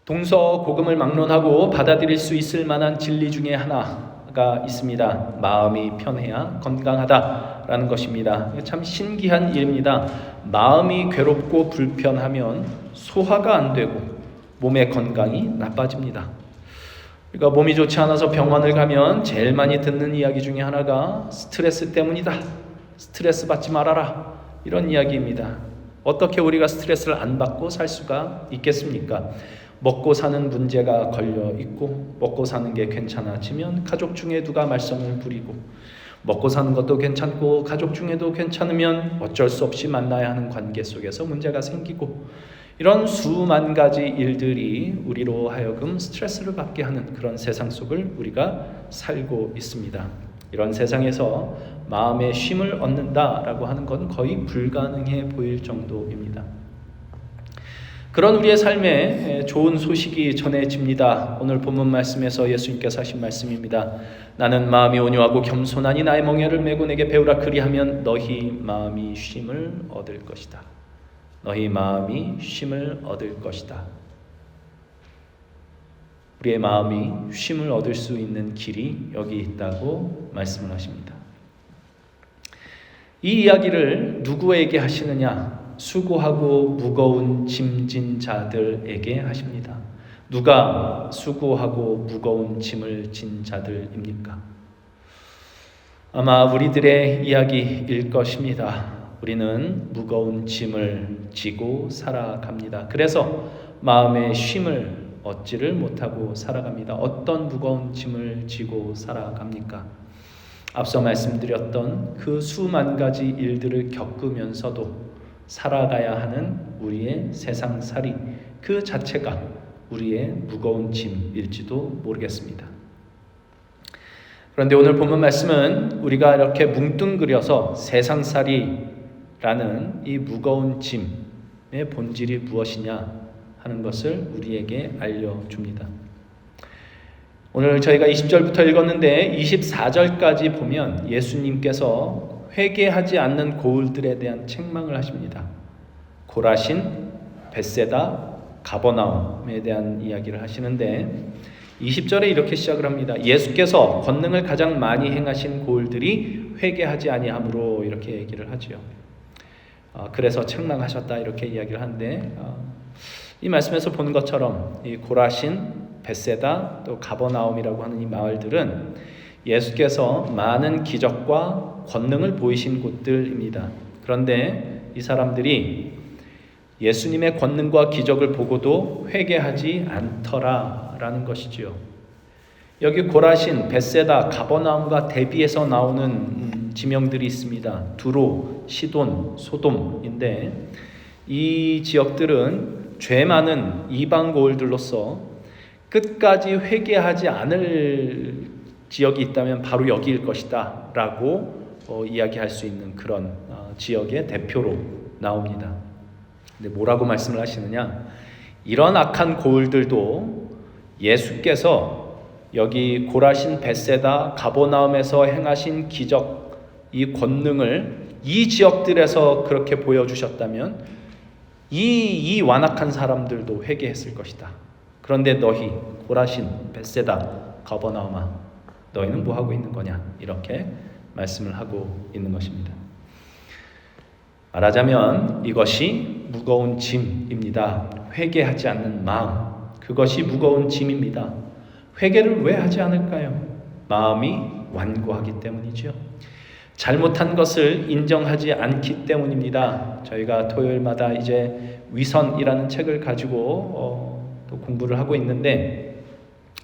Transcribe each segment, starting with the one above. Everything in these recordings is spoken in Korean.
동서고금을 막론하고 받아들일 수 있을 만한 진리 중에 하나가 있습니다. 마음이 편해야 건강하다라는 것입니다. 참 신기한 일입니다. 마음이 괴롭고 불편하면 소화가 안 되고 몸의 건강이 나빠집니다. 그러니까 몸이 좋지 않아서 병원을 가면 제일 많이 듣는 이야기 중에 하나가 스트레스 때문이다. 스트레스 받지 말아라. 이런 이야기입니다. 어떻게 우리가 스트레스를 안 받고 살 수가 있겠습니까? 먹고 사는 문제가 걸려 있고 먹고 사는 게 괜찮아지면 가족 중에 누가 말썽을 부리고 먹고 사는 것도 괜찮고 가족 중에도 괜찮으면 어쩔 수 없이 만나야 하는 관계 속에서 문제가 생기고 이런 수만 가지 일들이 우리로 하여금 스트레스를 받게 하는 그런 세상 속을 우리가 살고 있습니다. 이런 세상에서 마음의 쉼을 얻는다라고 하는 건 거의 불가능해 보일 정도입니다. 그런 우리의 삶에 좋은 소식이 전해집니다. 오늘 본문 말씀에서 예수님께서 하신 말씀입니다. 나는 마음이 온유하고 겸손하니 나의 멍에를 메고 내게 배우라. 그리하면 너희 마음이 쉼을 얻을 것이다. 너희 마음이 쉼을 얻을 것이다. 우리의 마음이 쉼을 얻을 수 있는 길이 여기 있다고 말씀을 하십니다. 이 이야기를 누구에게 하시느냐? 수고하고 무거운 짐진 자들에게 하십니다. 누가 수고하고 무거운 짐을 진 자들입니까? 아마 우리들의 이야기일 것입니다. 우리는 무거운 짐을 지고 살아갑니다. 그래서 마음의 쉼을 얻지를 못하고 살아갑니다. 어떤 무거운 짐을 지고 살아갑니까? 앞서 말씀드렸던 그 수만 가지 일들을 겪으면서도 살아가야 하는 우리의 세상살이 그 자체가 우리의 무거운 짐일지도 모르겠습니다. 그런데 오늘 본문 말씀은 우리가 이렇게 뭉뚱그려서 세상살이라는 이 무거운 짐의 본질이 무엇이냐 하는 것을 우리에게 알려줍니다. 오늘 저희가 20절부터 읽었는데 24절까지 보면 예수님께서 회개하지 않는 고을들에 대한 책망을 하십니다. 고라신, 벳세다, 가버나움에 대한 이야기를 하시는데 20절에 이렇게 시작을 합니다. 예수께서 권능을 가장 많이 행하신 고을들이 회개하지 아니함으로 이렇게 얘기를 하죠. 그래서 책망하셨다 이렇게 이야기를 하는데 이 말씀에서 본 것처럼 이 고라신, 벳세다 또 가버나움이라고 하는 이 마을들은 예수께서 많은 기적과 권능을 보이신 곳들입니다. 그런데 이 사람들이 예수님의 권능과 기적을 보고도 회개하지 않더라라는 것이지요. 여기 고라신, 벳세다, 가버나움과 대비해서 나오는 지명들이 있습니다. 두로, 시돈, 소돔인데 이 지역들은 죄 많은 이방 고을들로서 끝까지 회개하지 않을 지역이 있다면 바로 여기일 것이다 라고 이야기할 수 있는 그런 지역의 대표로 나옵니다. 근데 뭐라고 말씀을 하시느냐? 이런 악한 고을들도 예수께서 여기 고라신, 벳세다, 가버나움에서 행하신 기적, 이 권능을 이 지역들에서 그렇게 보여주셨다면 이 완악한 사람들도 회개했을 것이다. 그런데 너희 고라신, 벳세다, 가버나움아 너희는 뭐 하고 있는 거냐? 이렇게 말씀을 하고 있는 것입니다. 말하자면 이것이 무거운 짐입니다. 회개하지 않는 마음, 그것이 무거운 짐입니다. 회개를 왜 하지 않을까요? 마음이 완고하기 때문이죠. 잘못한 것을 인정하지 않기 때문입니다. 저희가 토요일마다 이제 위선이라는 책을 가지고 또 공부를 하고 있는데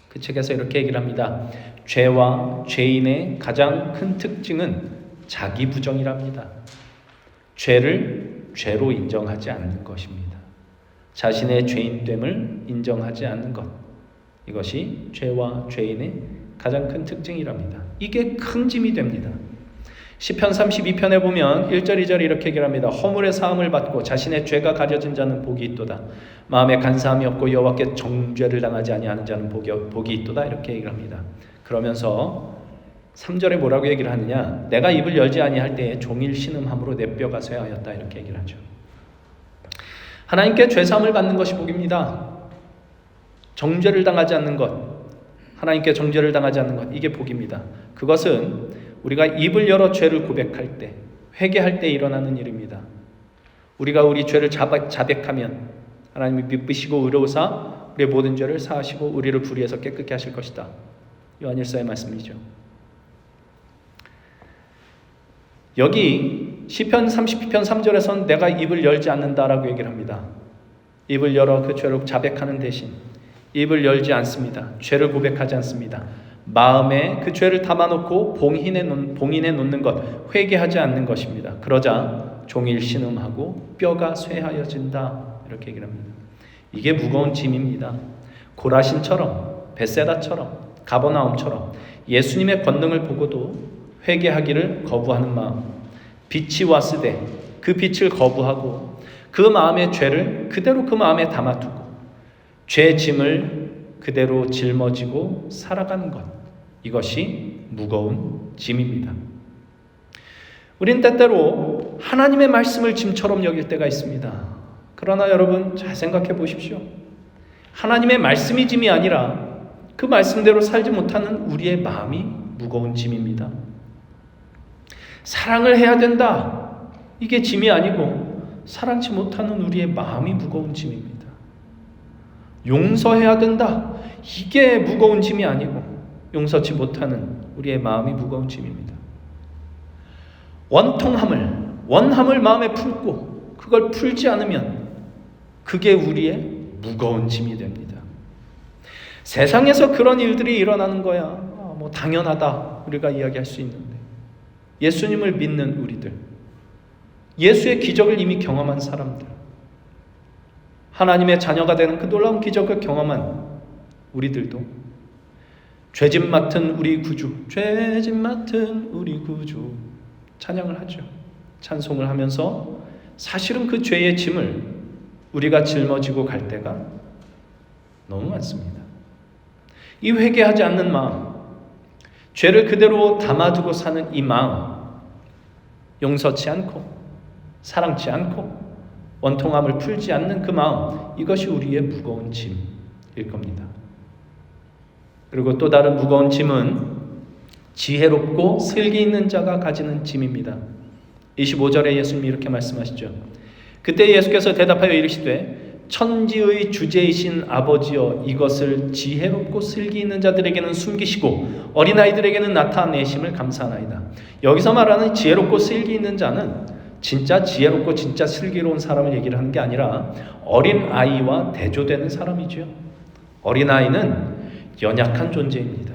그 책에서 이렇게 얘기를 합니다. 죄와 죄인의 가장 큰 특징은 자기 부정이랍니다. 죄를 죄로 인정하지 않는 것입니다. 자신의 죄인됨을 인정하지 않는 것. 이것이 죄와 죄인의 가장 큰 특징이랍니다. 이게 큰 짐이 됩니다. 시편 32편에 보면 1절 2절 이렇게 얘기를 합니다. 허물의 사함을 받고 자신의 죄가 가려진 자는 복이 있도다. 마음에 간사함이 없고 여호와께 정죄를 당하지 아니하는 자는 복이 있도다. 이렇게 얘기를 합니다. 그러면서 3절에 뭐라고 얘기를 하느냐? 내가 입을 열지 아니할 때에 종일 신음함으로 내 뼈가 쇠하였다. 이렇게 얘기를 하죠. 하나님께 죄사함을 받는 것이 복입니다. 정죄를 당하지 않는 것, 하나님께 정죄를 당하지 않는 것, 이게 복입니다. 그것은 우리가 입을 열어 죄를 고백할 때, 회개할 때 일어나는 일입니다. 우리가 우리 죄를 자백하면 하나님이 미쁘시고 의로우사 우리의 모든 죄를 사하시고 우리를 불의에서 깨끗게 하실 것이다. 요한일서의 말씀이죠. 여기 시편 30편 3절에서는 내가 입을 열지 않는다라고 얘기를 합니다. 입을 열어 그 죄를 자백하는 대신 입을 열지 않습니다. 죄를 고백하지 않습니다. 마음에 그 죄를 담아놓고 봉인해 놓는 것, 회개하지 않는 것입니다. 그러자 종일 신음하고 뼈가 쇠하여진다, 이렇게 얘기를 합니다. 이게 무거운 짐입니다. 고라신처럼, 벳세다처럼, 가버나움처럼 예수님의 권능을 보고도 회개하기를 거부하는 마음, 빛이 왔으되 그 빛을 거부하고 그 마음의 죄를 그대로 그 마음에 담아두고 죄 짐을 그대로 짊어지고 살아가는 것, 이것이 무거운 짐입니다. 우린 때때로 하나님의 말씀을 짐처럼 여길 때가 있습니다. 그러나 여러분 잘 생각해 보십시오. 하나님의 말씀이 짐이 아니라 그 말씀대로 살지 못하는 우리의 마음이 무거운 짐입니다. 사랑을 해야 된다, 이게 짐이 아니고 사랑치 못하는 우리의 마음이 무거운 짐입니다. 용서해야 된다, 이게 무거운 짐이 아니고 용서치 못하는 우리의 마음이 무거운 짐입니다. 원함을 마음에 품고 그걸 풀지 않으면 그게 우리의 무거운 짐이 됩니다. 세상에서 그런 일들이 일어나는 거야 뭐 당연하다 우리가 이야기할 수 있는데, 예수님을 믿는 우리들, 예수의 기적을 이미 경험한 사람들, 하나님의 자녀가 되는 그 놀라운 기적을 경험한 우리들도 죄짐 맡은 우리 구주, 죄짐 맡은 우리 구주 찬양을 하죠. 찬송을 하면서 사실은 그 죄의 짐을 우리가 짊어지고 갈 때가 너무 많습니다. 이 회개하지 않는 마음, 죄를 그대로 담아두고 사는 이 마음, 용서치 않고 사랑치 않고 원통함을 풀지 않는 그 마음, 이것이 우리의 무거운 짐일 겁니다. 그리고 또 다른 무거운 짐은 지혜롭고 슬기 있는 자가 가지는 짐입니다. 25절에 예수님이 이렇게 말씀하시죠. 그때 예수께서 대답하여 이르시되 천지의 주제이신 아버지여, 이것을 지혜롭고 슬기 있는 자들에게는 숨기시고 어린아이들에게는 나타내심을 감사하나이다. 여기서 말하는 지혜롭고 슬기 있는 자는 진짜 지혜롭고 진짜 슬기로운 사람을 얘기를 하는 게 아니라 어린아이와 대조되는 사람이죠. 어린아이는 연약한 존재입니다.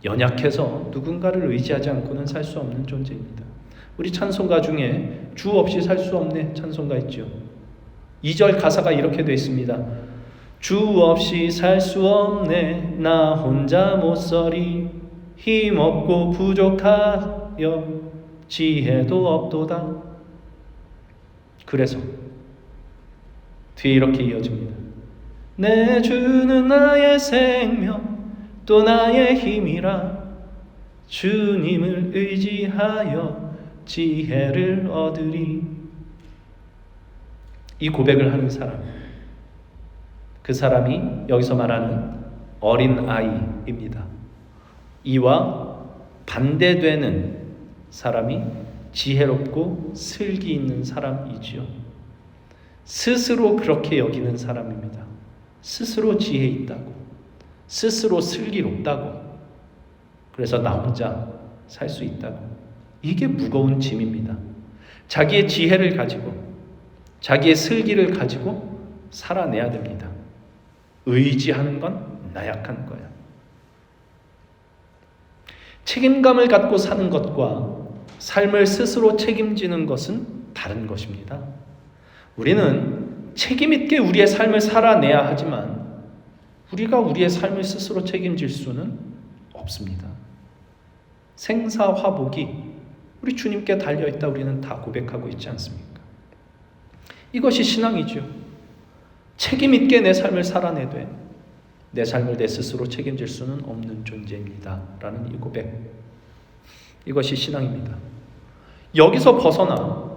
연약해서 누군가를 의지하지 않고는 살 수 없는 존재입니다. 우리 찬송가 중에 주 없이 살 수 없네 찬송가 있죠. 2절 가사가 이렇게 되어 있습니다. 주 없이 살 수 없네 나 혼자 못 서리, 힘없고 부족하여 지혜도 없도다. 그래서 뒤에 이렇게 이어집니다. 내 주는 나의 생명 또 나의 힘이라, 주님을 의지하여 지혜를 얻으리. 이 고백을 하는 사람, 그 사람이 여기서 말하는 어린아이입니다. 이와 반대되는 사람이 지혜롭고 슬기 있는 사람이지요. 스스로 그렇게 여기는 사람입니다. 스스로 지혜 있다고, 스스로 슬기롭다고, 그래서 나 혼자 살 수 있다고. 이게 무거운 짐입니다. 자기의 지혜를 가지고 자기의 슬기를 가지고 살아내야 됩니다. 의지하는 건 나약한 거야. 책임감을 갖고 사는 것과 삶을 스스로 책임지는 것은 다른 것입니다. 우리는 책임 있게 우리의 삶을 살아내야 하지만 우리가 우리의 삶을 스스로 책임질 수는 없습니다. 생사화복이 우리 주님께 달려있다 우리는 다 고백하고 있지 않습니까? 이것이 신앙이죠. 책임 있게 내 삶을 살아내되 내 삶을 내 스스로 책임질 수는 없는 존재입니다 라는 이 고백, 이것이 신앙입니다. 여기서 벗어나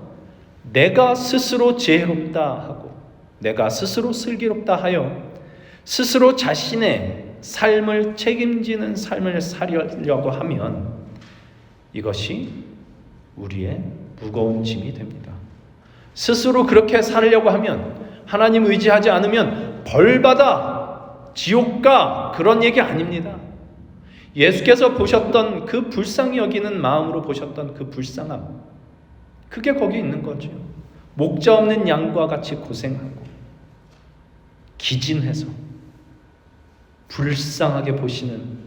내가 스스로 지혜롭다 하고 내가 스스로 슬기롭다 하여 스스로 자신의 삶을 책임지는 삶을 살려고 하면 이것이 우리의 무거운 짐이 됩니다. 스스로 그렇게 살려고 하면, 하나님 의지하지 않으면 벌받아 지옥 가, 그런 얘기 아닙니다. 예수께서 보셨던 그 불쌍히 여기는 마음으로 보셨던 그 불쌍함, 그게 거기 있는 거죠. 목자 없는 양과 같이 고생하고 기진해서 불쌍하게 보시는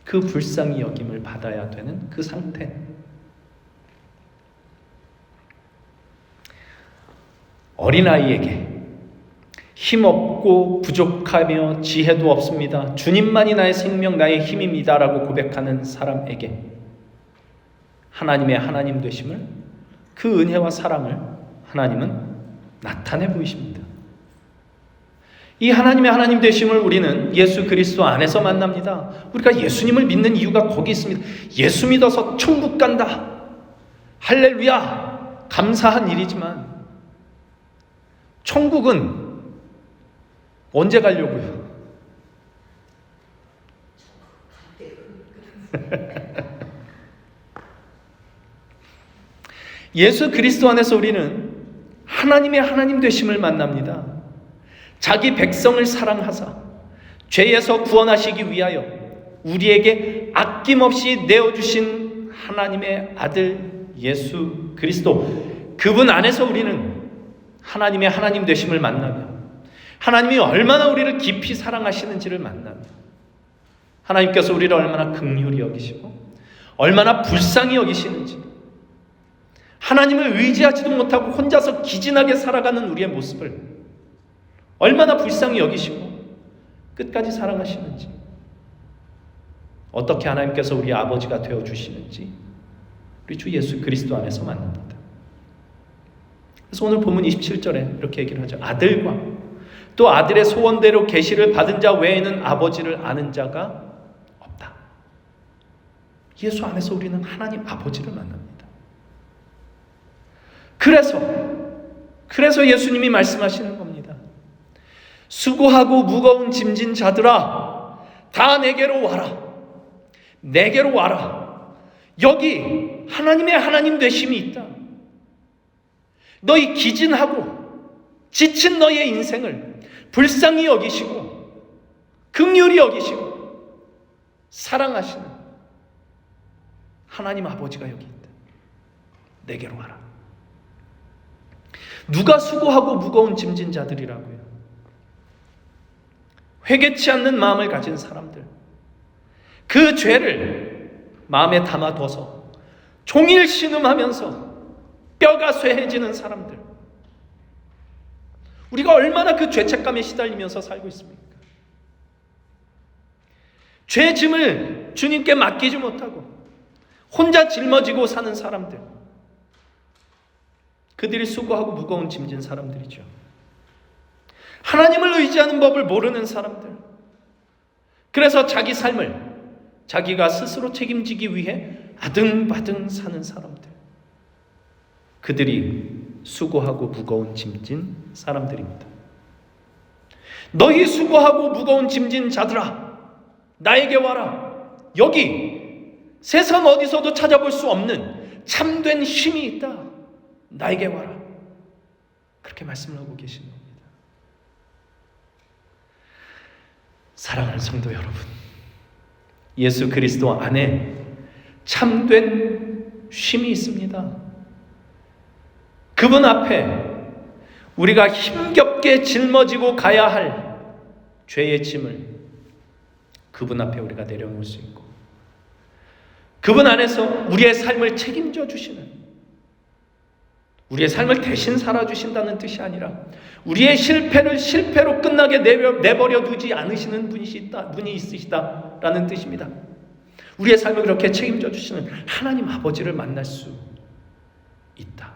그 불쌍히 여김을 받아야 되는 그 상태. 어린아이에게 힘없고 부족하며 지혜도 없습니다, 주님만이 나의 생명, 나의 힘입니다 라고 고백하는 사람에게 하나님의 하나님 되심을, 그 은혜와 사랑을 하나님은 나타내 보이십니다. 이 하나님의 하나님 되심을 우리는 예수 그리스도 안에서 만납니다. 우리가 예수님을 믿는 이유가 거기 있습니다. 예수 믿어서 천국 간다, 할렐루야, 감사한 일이지만 천국은 언제 가려고요? 예수 그리스도 안에서 우리는 하나님의 하나님 되심을 만납니다. 자기 백성을 사랑하사 죄에서 구원하시기 위하여 우리에게 아낌없이 내어주신 하나님의 아들 예수 그리스도, 그분 안에서 우리는 하나님의 하나님 되심을 만나며 하나님이 얼마나 우리를 깊이 사랑하시는지를 만나며 하나님께서 우리를 얼마나 긍휼히 여기시고 얼마나 불쌍히 여기시는지, 하나님을 의지하지도 못하고 혼자서 기진하게 살아가는 우리의 모습을 얼마나 불쌍히 여기시고 끝까지 사랑하시는지, 어떻게 하나님께서 우리 아버지가 되어주시는지 우리 주 예수 그리스도 안에서 만납니다. 그래서 오늘 본문 27절에 이렇게 얘기를 하죠. 아들과 또 아들의 소원대로 계시를 받은 자 외에는 아버지를 아는 자가 없다. 예수 안에서 우리는 하나님 아버지를 만납니다. 그래서 예수님이 말씀하시는 겁니다. 수고하고 무거운 짐진 자들아, 다 내게로 와라. 내게로 와라. 여기 하나님의 하나님 되심이 있다. 너희 기진하고 지친 너의 인생을 불쌍히 여기시고 긍휼히 여기시고 사랑하시는 하나님 아버지가 여기 있다. 내게로 와라. 누가 수고하고 무거운 짐진 자들이라고요? 회개치 않는 마음을 가진 사람들, 그 죄를 마음에 담아둬서 종일 신음하면서 뼈가 쇠해지는 사람들, 우리가 얼마나 그 죄책감에 시달리면서 살고 있습니까? 죄 짐을 주님께 맡기지 못하고 혼자 짊어지고 사는 사람들, 그들이 수고하고 무거운 짐진 사람들이죠. 하나님을 의지하는 법을 모르는 사람들, 그래서 자기 삶을 자기가 스스로 책임지기 위해 아등바등 사는 사람들, 그들이 수고하고 무거운 짐진 사람들입니다. 너희 수고하고 무거운 짐진 자들아, 나에게 와라. 여기 세상 어디서도 찾아볼 수 없는 참된 쉼이 있다. 나에게 와라. 그렇게 말씀을 하고 계신 겁니다. 사랑하는 성도 여러분, 예수 그리스도 안에 참된 쉼이 있습니다. 그분 앞에 우리가 힘겹게 짊어지고 가야 할 죄의 짐을 그분 앞에 우리가 내려놓을 수 있고, 그분 안에서 우리의 삶을 책임져 주시는, 우리의 삶을 대신 살아주신다는 뜻이 아니라 우리의 실패를 실패로 끝나게 내버려 두지 않으시는 분이 있으시다라는 뜻입니다. 우리의 삶을 그렇게 책임져 주시는 하나님 아버지를 만날 수 있다.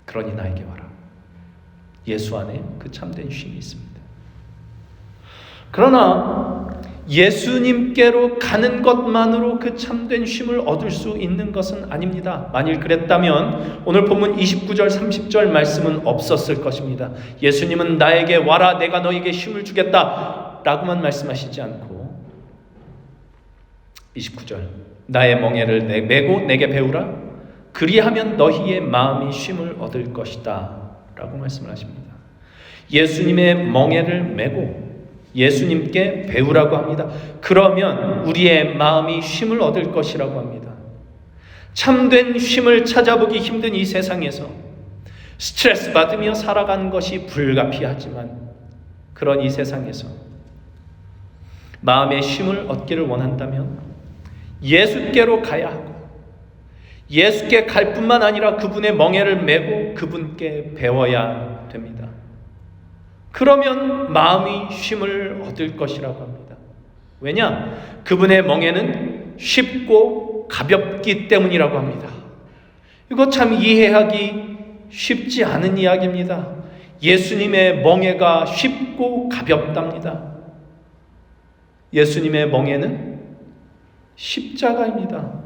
그러니 나에게 와라. 예수 안에 그 참된 쉼이 있습니다. 그러나 예수님께로 가는 것만으로 그 참된 쉼을 얻을 수 있는 것은 아닙니다. 만일 그랬다면 오늘 본문 29절 30절 말씀은 없었을 것입니다. 예수님은 나에게 와라 내가 너에게 쉼을 주겠다 라고만 말씀하시지 않고 29절 나의 멍에를 메고 내게 배우라 그리하면 너희의 마음이 쉼을 얻을 것이다 라고 말씀을 하십니다. 예수님의 멍에를 메고 예수님께 배우라고 합니다. 그러면 우리의 마음이 쉼을 얻을 것이라고 합니다. 참된 쉼을 찾아보기 힘든 이 세상에서 스트레스 받으며 살아가는 것이 불가피하지만 그런 이 세상에서 마음의 쉼을 얻기를 원한다면 예수께로 가야 하고 예수께 갈 뿐만 아니라 그분의 멍에를 메고 그분께 배워야 됩니다. 그러면 마음이 쉼을 얻을 것이라고 합니다. 왜냐? 그분의 멍에는 쉽고 가볍기 때문이라고 합니다. 이거 참 이해하기 쉽지 않은 이야기입니다. 예수님의 멍에가 쉽고 가볍답니다. 예수님의 멍에는 십자가입니다.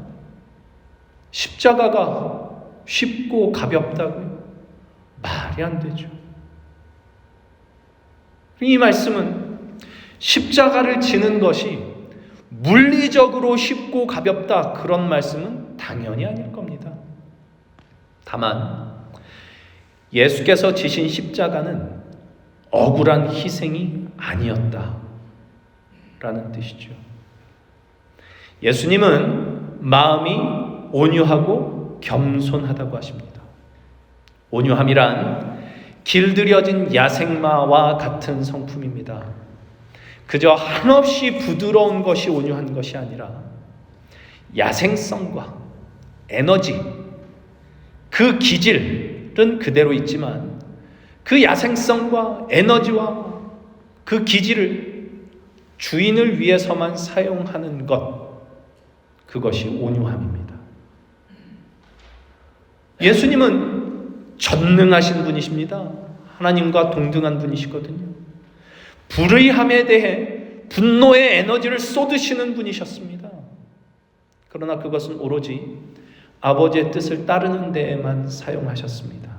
십자가가 쉽고 가볍다고요? 말이 안 되죠. 이 말씀은 십자가를 지는 것이 물리적으로 쉽고 가볍다 그런 말씀은 당연히 아닐 겁니다. 다만 예수께서 지신 십자가는 억울한 희생이 아니었다라는 뜻이죠. 예수님은 마음이 온유하고 겸손하다고 하십니다. 온유함이란 길들여진 야생마와 같은 성품입니다. 그저 한없이 부드러운 것이 온유한 것이 아니라 야생성과 에너지, 그 기질은 그대로 있지만 그 야생성과 에너지와 그 기질을 주인을 위해서만 사용하는 것, 그것이 온유함입니다. 예수님은 전능하신 분이십니다. 하나님과 동등한 분이시거든요. 불의함에 대해 분노의 에너지를 쏟으시는 분이셨습니다. 그러나 그것은 오로지 아버지의 뜻을 따르는 데에만 사용하셨습니다.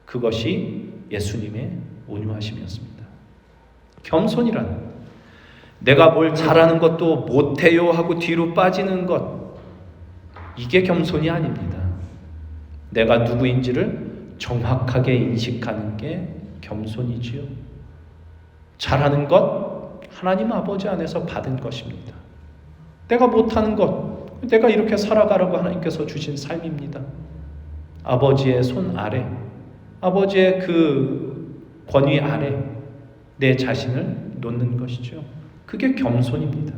그것이 예수님의 온유하심이었습니다. 겸손이란 내가 뭘 잘하는 것도 못해요 하고 뒤로 빠지는 것, 이게 겸손이 아닙니다. 내가 누구인지를 정확하게 인식하는 게 겸손이지요. 잘하는 것 하나님 아버지 안에서 받은 것입니다. 내가 못하는 것 내가 이렇게 살아가라고 하나님께서 주신 삶입니다. 아버지의 손 아래, 아버지의 그 권위 아래 내 자신을 놓는 것이죠. 그게 겸손입니다.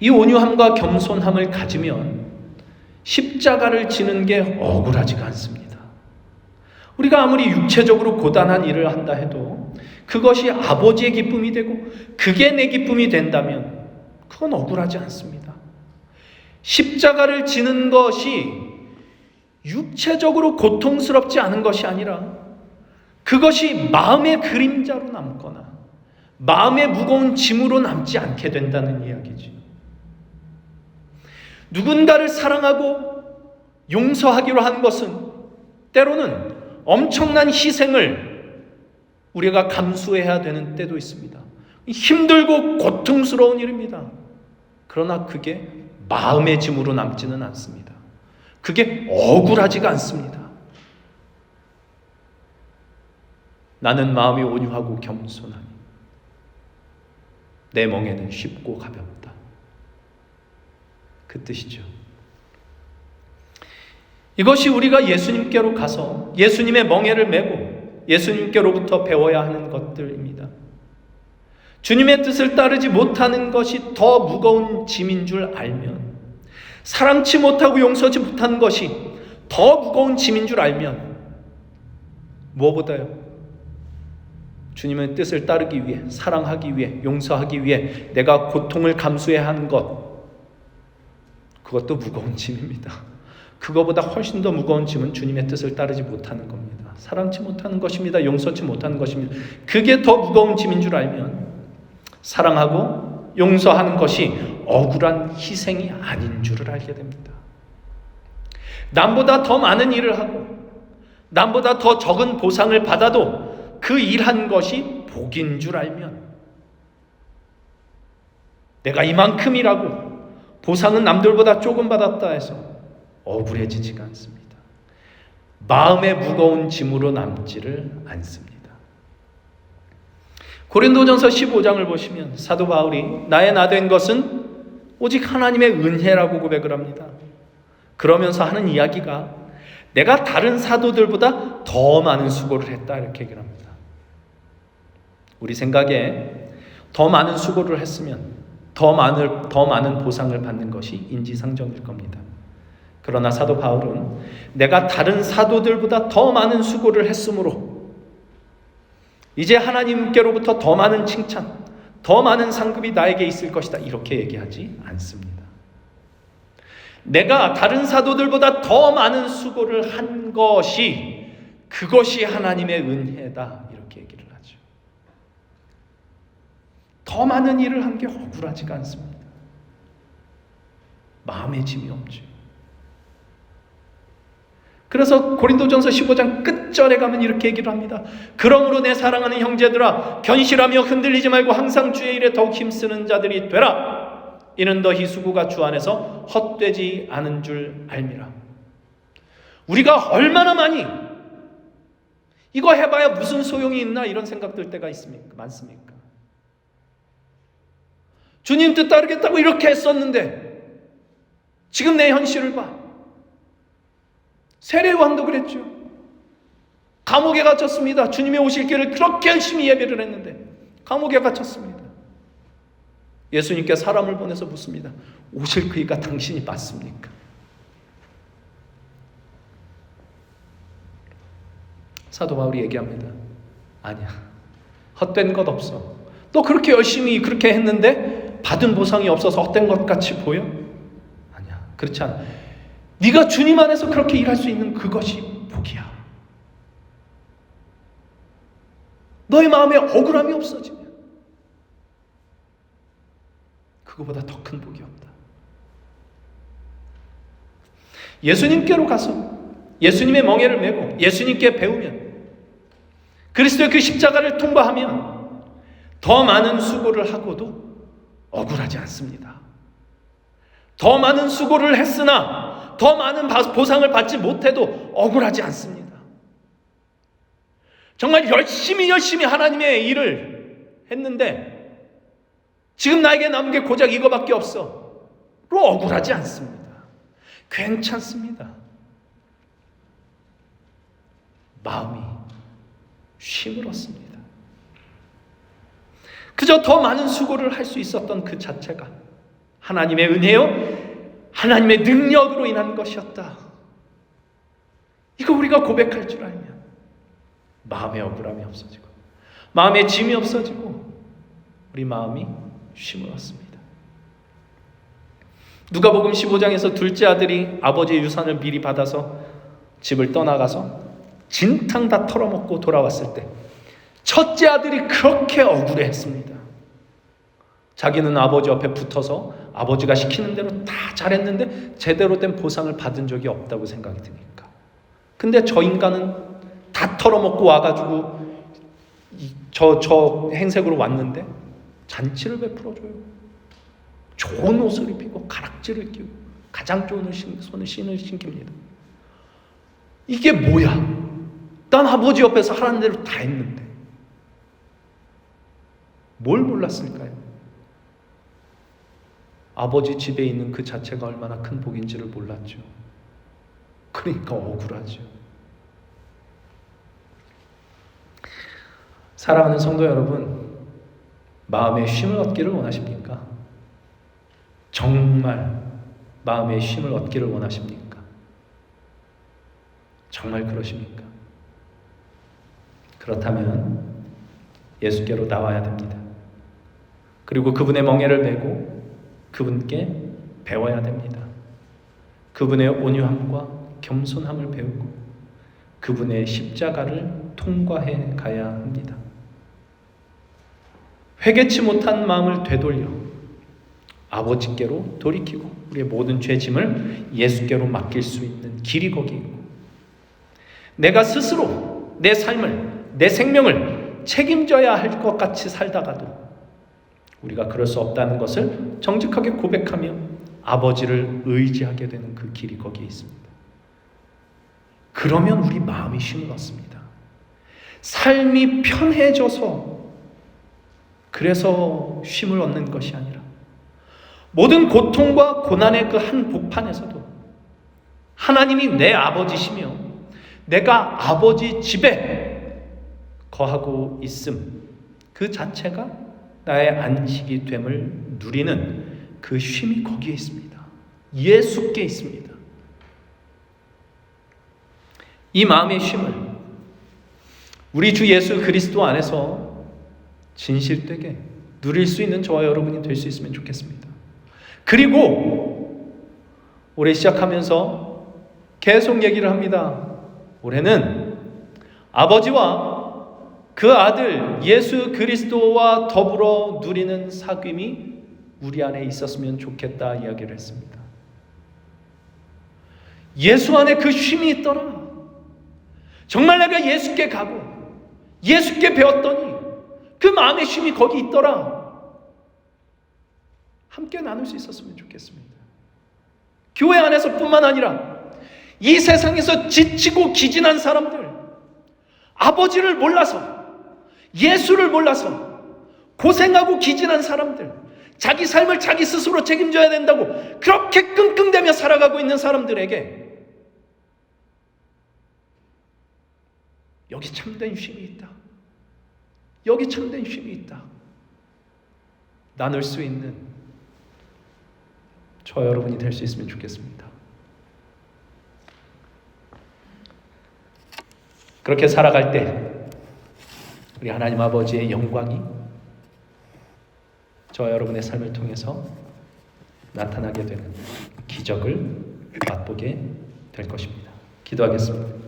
이 온유함과 겸손함을 가지면 십자가를 지는 게 억울하지가 않습니다. 우리가 아무리 육체적으로 고단한 일을 한다 해도 그것이 아버지의 기쁨이 되고 그게 내 기쁨이 된다면 그건 억울하지 않습니다. 십자가를 지는 것이 육체적으로 고통스럽지 않은 것이 아니라 그것이 마음의 그림자로 남거나 마음의 무거운 짐으로 남지 않게 된다는 이야기죠. 누군가를 사랑하고 용서하기로 한 것은 때로는 엄청난 희생을 우리가 감수해야 되는 때도 있습니다. 힘들고 고통스러운 일입니다. 그러나 그게 마음의 짐으로 남지는 않습니다. 그게 억울하지가 않습니다. 나는 마음이 온유하고 겸손하니 내 멍에는 쉽고 가볍다. 그 뜻이죠. 이것이 우리가 예수님께로 가서 예수님의 멍에를 메고 예수님께로부터 배워야 하는 것들입니다. 주님의 뜻을 따르지 못하는 것이 더 무거운 짐인 줄 알면, 사랑치 못하고 용서하지 못하는 것이 더 무거운 짐인 줄 알면 무엇보다요? 주님의 뜻을 따르기 위해, 사랑하기 위해, 용서하기 위해 내가 고통을 감수해야 하는 것, 그것도 무거운 짐입니다. 그거보다 훨씬 더 무거운 짐은 주님의 뜻을 따르지 못하는 겁니다. 사랑치 못하는 것입니다. 용서치 못하는 것입니다. 그게 더 무거운 짐인 줄 알면 사랑하고 용서하는 것이 억울한 희생이 아닌 줄을 알게 됩니다. 남보다 더 많은 일을 하고 남보다 더 적은 보상을 받아도 그 일한 것이 복인 줄 알면 내가 이만큼 일하고 보상은 남들보다 조금 받았다 해서 억울해지지가 않습니다. 마음의 무거운 짐으로 남지를 않습니다. 고린도전서 15장을 보시면 사도 바울이 나의 나 된 것은 오직 하나님의 은혜라고 고백을 합니다. 그러면서 하는 이야기가 내가 다른 사도들보다 더 많은 수고를 했다 이렇게 얘기를 합니다. 우리 생각에 더 많은 수고를 했으면 더 많은 보상을 받는 것이 인지상정일 겁니다. 그러나 사도 바울은 내가 다른 사도들보다 더 많은 수고를 했으므로 이제 하나님께로부터 더 많은 칭찬, 더 많은 상급이 나에게 있을 것이다 이렇게 얘기하지 않습니다. 내가 다른 사도들보다 더 많은 수고를 한 것이 그것이 하나님의 은혜다 이렇게 얘기를 하죠. 더 많은 일을 한 게 억울하지가 않습니다. 마음의 짐이 없죠. 그래서 고린도전서 15장 끝절에 가면 이렇게 얘기를 합니다. 그러므로 내 사랑하는 형제들아 견실하며 흔들리지 말고 항상 주의 일에 더욱 힘쓰는 자들이 되라. 이는 너희 수고가 주 안에서 헛되지 않은 줄 알미라. 우리가 얼마나 많이 이거 해봐야 무슨 소용이 있나 이런 생각 들 때가 있습니까? 많습니까? 주님 뜻 따르겠다고 이렇게 했었는데 지금 내 현실을 봐. 세례요한도 그랬죠. 감옥에 갇혔습니다. 주님의 오실 길을 그렇게 열심히 예배를 했는데 감옥에 갇혔습니다. 예수님께 사람을 보내서 묻습니다. 오실 그이가 당신이 맞습니까? 사도 바울이 얘기합니다. 아니야. 헛된 것 없어. 너 그렇게 열심히 그렇게 했는데 받은 보상이 없어서 헛된 것 같이 보여? 아니야. 그렇지 않아. 네가 주님 안에서 그렇게 일할 수 있는 그것이 복이야. 너의 마음에 억울함이 없어지면 그거보다 더 큰 복이 없다. 예수님께로 가서 예수님의 멍에를 메고 예수님께 배우면 그리스도의 그 십자가를 통과하면 더 많은 수고를 하고도 억울하지 않습니다. 더 많은 수고를 했으나 더 많은 보상을 받지 못해도 억울하지 않습니다. 정말 열심히 하나님의 일을 했는데 지금 나에게 남은 게 고작 이거밖에 없어. 로 억울하지 않습니다. 괜찮습니다. 마음이 쉼을 얻습니다. 그저 더 많은 수고를 할 수 있었던 그 자체가 하나님의 은혜요 하나님의 능력으로 인한 것이었다. 이거 우리가 고백할 줄 알면 마음의 억울함이 없어지고 마음의 짐이 없어지고 우리 마음이 쉼을 얻습니다. 누가복음 15장에서 둘째 아들이 아버지의 유산을 미리 받아서 집을 떠나가서 진탕 다 털어먹고 돌아왔을 때 첫째 아들이 그렇게 억울해했습니다. 자기는 아버지 옆에 붙어서 아버지가 시키는 대로 다 잘했는데 제대로 된 보상을 받은 적이 없다고 생각이 드니까. 근데 저 인간은 다 털어먹고 와가지고 저 행색으로 왔는데 잔치를 베풀어줘요. 좋은 옷을 입히고 가락지를 끼고 가장 좋은 손을 신을 신깁니다. 이게 뭐야? 난 아버지 옆에서 하라는 대로 다 했는데 뭘 몰랐을까요? 아버지 집에 있는 그 자체가 얼마나 큰 복인지를 몰랐죠. 그러니까 억울하죠. 사랑하는 성도 여러분, 마음의 쉼을 얻기를 원하십니까? 정말 마음의 쉼을 얻기를 원하십니까? 정말 그러십니까? 그렇다면 예수께로 나와야 됩니다. 그리고 그분의 멍에를 메고 그분께 배워야 됩니다. 그분의 온유함과 겸손함을 배우고 그분의 십자가를 통과해 가야 합니다. 회개치 못한 마음을 되돌려 아버지께로 돌이키고 우리의 모든 죄짐을 예수께로 맡길 수 있는 길이 거기 있고, 내가 스스로 내 삶을, 내 생명을 책임져야 할 것 같이 살다가도 우리가 그럴 수 없다는 것을 정직하게 고백하며 아버지를 의지하게 되는 그 길이 거기에 있습니다. 그러면 우리 마음이 쉼을 얻습니다. 삶이 편해져서 그래서 쉼을 얻는 것이 아니라 모든 고통과 고난의 그 한 복판에서도 하나님이 내 아버지시며 내가 아버지 집에 거하고 있음 그 자체가 나의 안식이 됨을 누리는 그 쉼이 거기에 있습니다. 예수께 있습니다. 이 마음의 쉼을 우리 주 예수 그리스도 안에서 진실되게 누릴 수 있는 저와 여러분이 될 수 있으면 좋겠습니다. 그리고 올해 시작하면서 계속 얘기를 합니다. 올해는 아버지와 그 아들 예수 그리스도와 더불어 누리는 사귐이 우리 안에 있었으면 좋겠다 이야기를 했습니다. 예수 안에 그 쉼이 있더라. 정말 내가 예수께 가고 예수께 배웠더니 그 마음의 쉼이 거기 있더라. 함께 나눌 수 있었으면 좋겠습니다. 교회 안에서뿐만 아니라 이 세상에서 지치고 기진한 사람들, 아버지를 몰라서, 예수를 몰라서 고생하고 기진한 사람들, 자기 삶을 자기 스스로 책임져야 된다고 그렇게 끙끙대며 살아가고 있는 사람들에게 여기 참된 쉼이 있다. 여기 참된 쉼이 있다. 나눌 수 있는 저 여러분이 될 수 있으면 좋겠습니다. 그렇게 살아갈 때 우리 하나님 아버지의 영광이 저 여러분의 삶을 통해서 나타나게 되는 기적을 맛보게 될 것입니다. 기도하겠습니다.